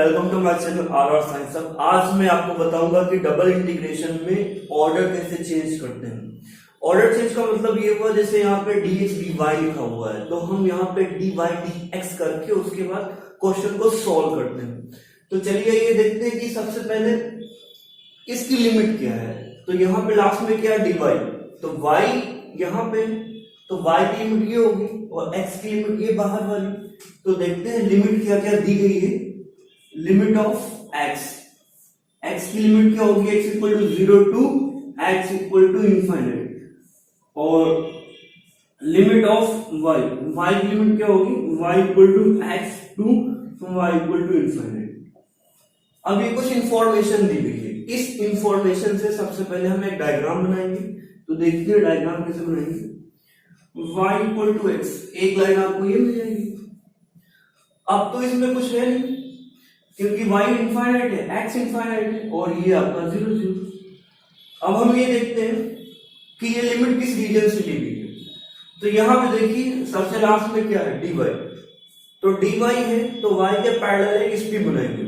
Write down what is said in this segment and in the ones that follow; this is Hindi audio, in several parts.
Welcome to my channel R science. अब आज मैं आपको बताऊंगा कि डबल इंटीग्रेशन में ऑर्डर कैसे चेंज करते हैं। ऑर्डर चेंज का मतलब ये हुआ, जैसे यहाँ पे dx dy लिखा हुआ है तो हम यहाँ पे dy dx करके उसके बाद क्वेश्चन को सॉल्व करते हैं। तो चलिए ये देखते हैं कि सबसे पहले इसकी लिमिट क्या है। तो यहाँ पे लास्ट में क्या है, dy, तो y यहाँ पे, तो y की लिमिट ये होगी और x की लिमिट ये बाहर वाली। तो देखते हैं लिमिट क्या क्या दी गई है। लिमिट ऑफ x की लिमिट क्या होगी, x equal to 0 to x equal to infinite. और लिमिट ऑफ y की लिमिट क्या होगी, y equal to x to y equal to infinite. अब ये कुछ इंफॉर्मेशन दी गई है। इस इंफॉर्मेशन से सबसे पहले हम एक डायग्राम बनाएंगे। तो देखते हैं डायग्राम कैसे बनाएंगे। y इक्वल टू x, एक लाइन आपको ये मिल जाएगी। अब तो इसमें कुछ है नहीं क्योंकि y इनफाइनाइट है, x इनफाइनाइट है और ये आपका 0 0। अब हम ये देखते हैं कि ये लिमिट किस रीजन से ली गई है। तो यहां पे देखिए सबसे लास्ट में क्या है, dy। तो dy है तो y के पैरेलल एक स्ट्रिप बनाएंगे।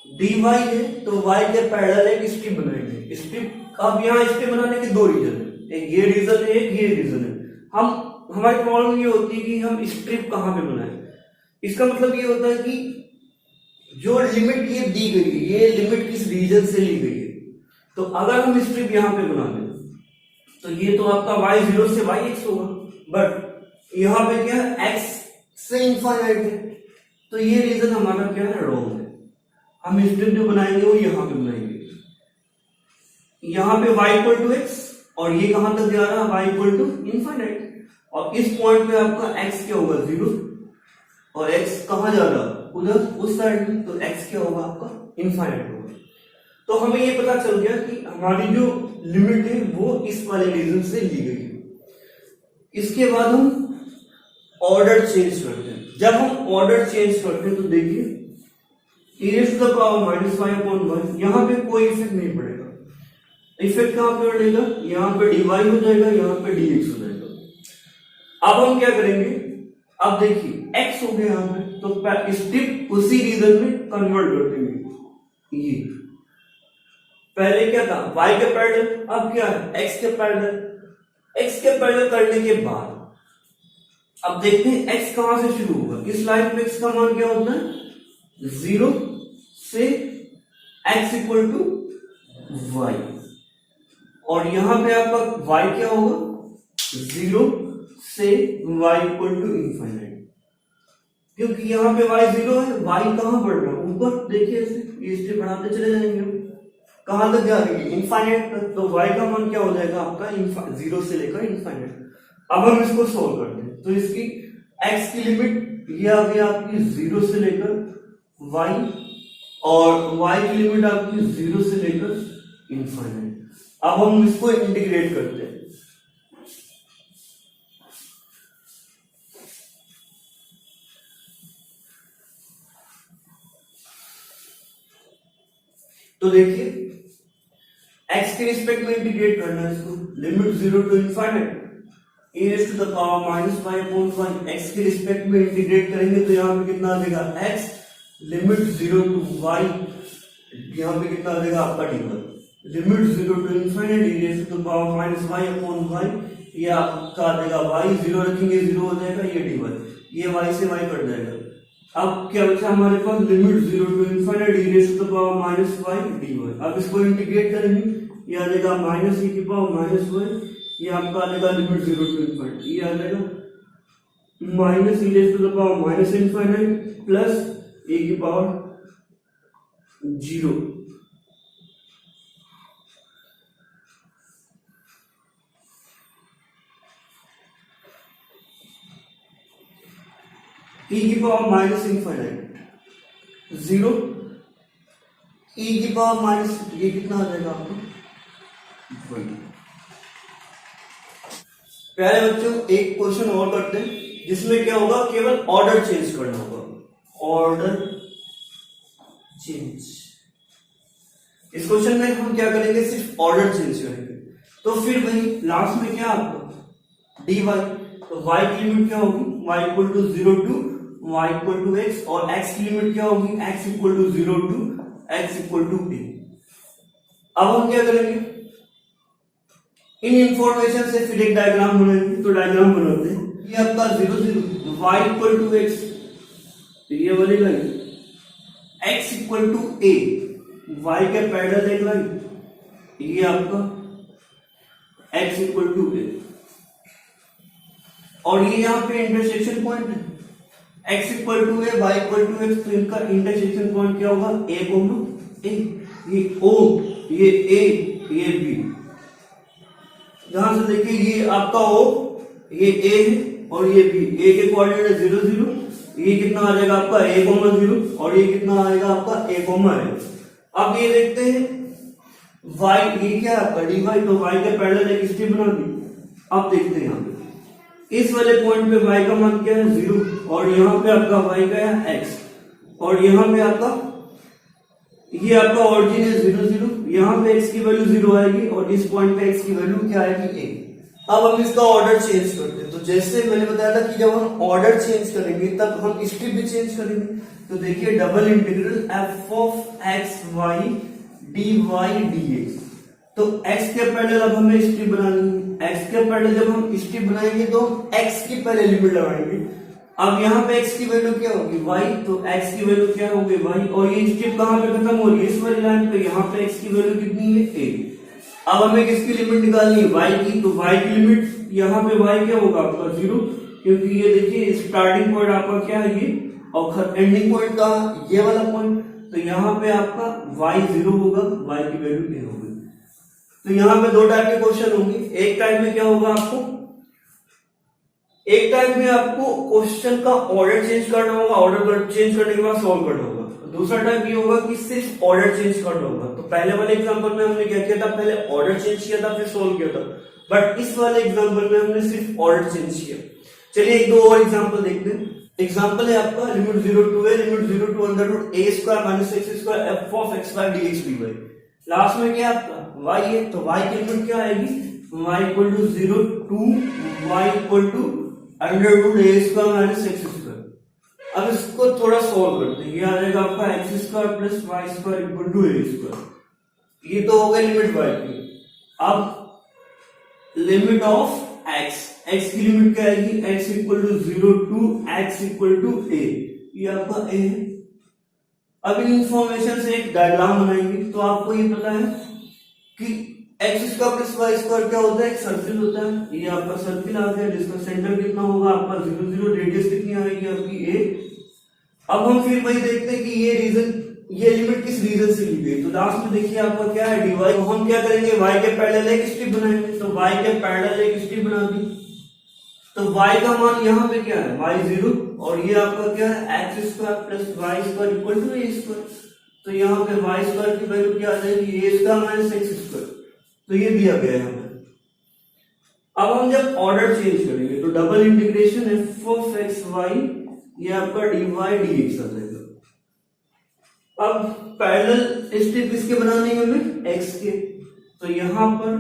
dy है तो y के पैरेलल एक स्ट्रिप बनाएंगे। स्ट्रिप, अब यहाँ स्ट्रिप बनाने के दो रीजन है, एक ये रीजन है, एक ये रीजन है। हमारी प्रॉब्लम ये होती है कि हम स्ट्रिप कहां पे बनाएं। इसका मतलब ये होता है कि जो लिमिट ये दी गई है, ये लिमिट किस रीजन से ली गई है। तो अगर हम स्ट्रिप यहां पे बना दें तो ये तो आपका y 0 से yx होगा, बट यहां पे क्या है, x से इंफाइनाइट है। तो ये रीजन हमारा क्या है, रॉन्ग है। हम स्ट्रिप जो बनाएंगे वो यहां पे बनाएंगे। यहां पे y इक्वल टू x और ये कहां तक जा रहा है, y इक्वल टू इंफाइनाइट। और इस पॉइंट पे आपका x क्या होगा, 0, और x कहां जा रहा है, उधर उस साइड में। तो x क्या होगा आपका, इंफाइनाइट होगा। तो हमें ये पता चल गया कि हमारी जो लिमिट है वो इस वाले रीजन से ली गई है। इसके बाद हम ऑर्डर चेंज करते हैं। जब हम ऑर्डर चेंज करते हैं तो देखिए e to the power -y/y, यहां पे कोई इफेक्ट नहीं पड़ेगा। इफेक्ट कहां पे पड़ेगा, यहां पे dy हो जाएगा, यहां पे dx हो जाएगा। अब हम क्या करेंगे, अब देखिए x हो गया यहां पे, तो स्ट्रिप उसी रीजन में कन्वर्ट कर देंगे। ये पहले क्या था, y के पैरेलल, अब क्या है, x के पैरेलल। x के पैरेलल करने के बाद अब देखते हैं x कहां से शुरू होगा। इस लाइन पे x का मान क्या होता है, 0 से x इक्वल टू y। और यहां पे आपका y क्या होगा, 0 से y इक्वल टू इंफाइनाइट। क्योंकि यहां पे y 0 है, y कहां बढ़ रहा है, ऊपर। देखिए ये स्टेप बढ़ाते चले जाएंगे, कहां तक जा रही है, इंफाइनाइट तक। तो y का मान क्या हो जाएगा आपका, 0 से लेकर इंफाइनाइट। अब हम इसको सोल्व करते हैं। तो इसकी x की लिमिट ये आ गई आपकी 0 से लेकर y, और y की लिमिट आपकी 0 से लेकर इंफाइनाइट। अब हम इसको इंटीग्रेट करते हैं। तो देखिए x के रिस्पेक्ट में इंटीग्रेट करना है इसको। Limit 0 to infinite e to the power -y/y, x के रिस्पेक्ट में इंटीग्रेट करेंगे तो यहाँ पे कितना आ जाएगा, x लिमिट 0 टू y, यहाँ पे कितना आ जाएगा आपका dy। Limit 0 to infinite e to the power -y/y, ये आपका आ जाएगा y, 0 रखेंगे 0 हो जाएगा, ये dy, ये y से y कट जाएगा। अब क्या बचा हमारे पास, limit 0 to infinite e to the power -y dy। अब इसको इंटीग्रेट करेंगे, ये आ जाएगा -e की पावर -y, ये आपका आ जाएगा लिमिट 0 टू इंफाइनाइट, ये आ जाएगा -e to the power -infinite plus e की पावर 0। e की पावर -इंफाइनाइट 0, e की पावर माइनस, ये कितना आ जाएगा आपको 1। प्यारे बच्चों, एक क्वेश्चन और करते हैं जिसमें क्या होगा, केवल ऑर्डर चेंज करना होगा। ऑर्डर चेंज, इस क्वेश्चन में हम क्या करेंगे, सिर्फ ऑर्डर चेंज करेंगे। तो फिर वही लास्ट में क्या आपको dy, तो y की लिमिट क्या होगी, y equal to 0 to y equal to X, और x की लिमिट क्या होगी, x equal to 0 to x equal to a। अब हम क्या करेंगे, इन इंफॉर्मेशन से फिर एक डायग्राम बनाएंगे। तो डायग्राम बनाते हैं, ये आपका 0 0 y इक्वल टू एक्स, ये वाली line x equal to a, y के पैरेलल एक लाइन, ये आपका x इक्वल टू a, और ये यहाँ पे इंटरसेक्शन पॉइंट है, x equal to a, y equal to x, तो इनका इंटरसेक्शन पॉइंट क्या होगा, a कोमा a, ये o, ये a, ये b। यहां से देखिए, ये आपका o, ये a है और ये b, a के कोऑर्डिनेट 0 0, ये कितना आ जाएगा आपका a कोमा 0, और ये कितना आएगा आपका a कोमा a। अब ये देखते हैं y, ये क्या है आपका dy, तो y के पैरेलल एक स्ट्रिप बना दी। अब देखते हैं यहाँ पे इस वाले पॉइंट पे y का मान क्या है 0, और यहाँ पे आपका y का है x, और यहाँ पे आपका ये आपका ऑरिजिन है 0 0, यहाँ पे x की वैल्यू 0 आएगी, और इस पॉइंट पे x की वैल्यू क्या आएगी a। अब हम इसका ऑर्डर चेंज करते हैं। तो जैसे मैंने बताया था कि जब हम ऑर्डर चेंज करेंगे तब हम स्ट्रिप भी चेंज करेंगे। तो देखिए double integral f of x y dy dx, तो x के पैरेलल अब हमें स्ट्रिप बनानी है। x के पैरेलल जब हम स्ट्रिप बनाएंगे तो हम x की पहले लिमिट लगाएंगे। अब यहाँ पे x की वैल्यू क्या होगी y, तो x की वैल्यू क्या होगी y, और ये स्ट्रिप कहाँ पे खत्म हो रही है, इस वाली लाइन पे। यहाँ पे x की वैल्यू कितनी है a। अब हमें किसकी लिमिट निकालनी है, y की, तो y की लिमिट यहाँ पे y क्या होगा आपका 0, क्योंकि ये देखिए स्टार्टिंग पॉइंट आपका क्या है ये, और एंडिंग पॉइंट का ये वाला पॉइंट, तो यहाँ पे आपका y 0 होगा, y की वैल्यू a होगी। तो यहाँ पे दो टाइप के क्वेश्चन होंगे। एक टाइप में क्या होगा आपको, एक टाइप में आपको क्वेश्चन का ऑर्डर चेंज करना होगा, ऑर्डर चेंज करने के बाद सॉल्व करना होगा। दूसरा टाइप ये होगा कि सिर्फ ऑर्डर चेंज करना होगा। तो पहले वाले एग्जांपल में हमने क्या किया था, पहले ऑर्डर चेंज किया था फिर सॉल्व किया था, बट इस वाले एग्जांपल में हमने सिर्फ ऑर्डर चेंज किया। चलिए एक दो और एग्जांपल देखते हैं। एग्जांपल है आपका limit 0 to a, limit 0 to under root a square minus x square f of x Y dx dy। Last में क्या आपका y है, तो y की लिमिट क्या आएगी, y equal to 0 to y equal to under root a square minus x square. अब इसको थोड़ा सॉल्व करते हैं, ये आ जाएगा आपका x square plus y square equal to a square. ये तो हो गया लिमिट y की। अब लिमिट ऑफ x, x की लिमिट क्या आएगी, x equal to 0 to x equal to a, ये आपका a है। अब इन इंफॉर्मेशन से एक डायग्राम बनाएंगे। तो आपको ये पता है कि X square plus Y square क्या होता है, एक सर्किल होता है। ये आपका सर्किल आ गया जिसका सेंटर कितना होगा आपका 0 0, रेडियस कितनी आएगी आपकी a। अब हम फिर वही देखते हैं कि ये रीजन, ये लिमिट किस रीजन से ली गई। तो लास्ट में देखिए आपका क्या है dy, तो हम क्या करेंगे y के पैरेलल एक स्ट्रिप बनाएंगे। तो y के पैरेलल एक स्ट्रिप बना दी, तो y का मान यहाँ पे क्या है y 0, और ये आपका क्या है X square plus Y square equal to A square. तो यहाँ पे वाई स्क्वायर की वैल्यू क्या आ जाएगी, ए स्क्वायर माइनस एक्स स्क्वायर। तो ये दिया गया है यहाँ पे। अब हम जब ऑर्डर चेंज करेंगे तो double integration F of X Y, ये आपका डी वाई डी एक्स आ जाएगा। अब पैरेलल स्ट्रिप किसके बनाने हैं हमें, एक्स के। तो यहाँ पर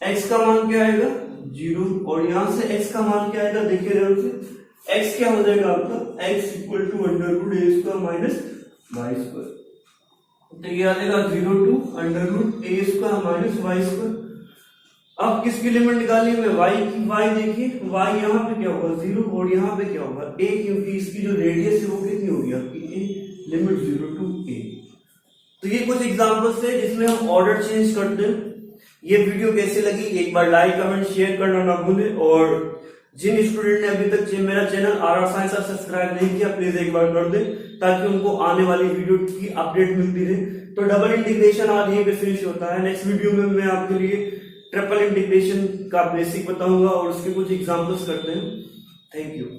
एक्स का मान क्या आएगा 0, और यहां से x का मान क्या आएगा, देखिए ध्यान से, x क्या हो जाएगा आपका x equal to under root a square minus Y square. तो ये आ जाएगा 0 to under root a square minus Y square. अब किसकी लिमिट निकालनी है y की, y देखिए y यहाँ पे क्या होगा 0, और यहाँ पे क्या होगा a, क्योंकि इसकी जो रेडियस है वो कितनी होगी आपकी a, लिमिट 0 टू a। तो ये कुछ एग्जांपल्स है जिसमें हम ऑर्डर चेंज करते हैं। ये वीडियो कैसी लगी एक बार लाइक कमेंट शेयर करना ना भूलें, और जिन स्टूडेंट ने अभी तक मेरा चैनल आर साइंस सब्सक्राइब नहीं किया प्लीज एक बार कर दें, ताकि उनको आने वाली वीडियो की अपडेट मिलती रहे। तो डबल इंटीग्रेशन आज यहीं पे फिनिश होता है। नेक्स्ट वीडियो में मैं आपके लिए ट्रिपल इंटीग्रेशन का बेसिक बताऊंगा और उसके कुछ एग्जांपल्स करते हैं। Thank you.